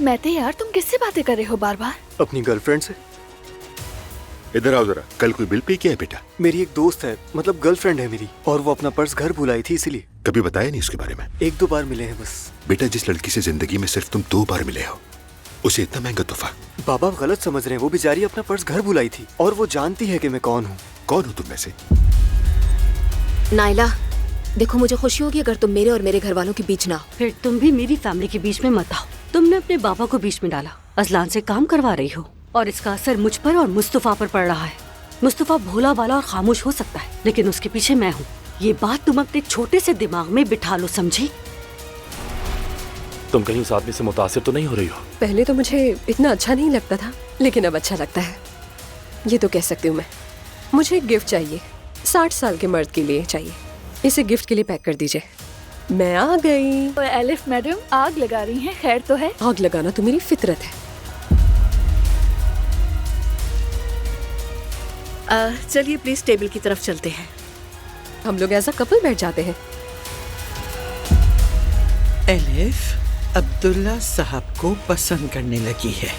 महते यार, तुम किससे बातें कर रहे हो बार बार? अपनी गर्लफ्रेंड से। इधर आओ जरा। कल कोई बिल पे किया है बेटा? मेरी एक दोस्त है, मतलब गर्लफ्रेंड है मेरी, और वो अपना पर्स घर भुलाई थी, इसीलिए। कभी बताया नहीं उसके बारे में? 1-2 बार मिले हैं बस। बेटा, जिस लड़की से जिंदगी में सिर्फ तुम 2 बार मिले हो, उसे इतना महंगा तोहफा। बाबा गलत समझ रहे हैं, वो बेचारी अपना पर्स घर भुलाई थी और वो जानती है कि मैं कौन हूँ। कौन हो तुम में से? नाइला, देखो मुझे खुशी होगी अगर तुम मेरे और मेरे घर वालों के बीच ना हो। फिर तुम भी मेरी फैमिली के बीच में मत आओ। तुमने अपने बाबा को बीच में डाला, अजलान से काम करवा रही हो, और इसका असर मुझ पर और मुस्तफा पर पड़ रहा है। मुस्तफा भोला भाला और खामोश हो सकता है, लेकिन उसके पीछे मैं हूँ। ये बात तुम अपने छोटे से दिमाग में बिठा लो, समझी? तुम कहीं उस आदमी से मुतासिर तो नहीं हो रही हो? पहले तो मुझे इतना अच्छा नहीं लगता था, लेकिन अब अच्छा लगता है। ये तो कह सकती हूँ मैं। मुझे एक गिफ्ट चाहिए, 60 साल के मर्द के लिए चाहिए। इसे गिफ्ट के लिए पैक कर दीजिए। मैं आ गई। तो एलिफ मैडम आग लगा रही हैं, खैर तो है? आग लगाना तो मेरी फितरत है। चलिए प्लीज टेबल की तरफ चलते हैं। हम लोग एज अ कपल बैठ जाते हैं। एलिफ अब्दुल्ला साहब को पसंद करने लगी है।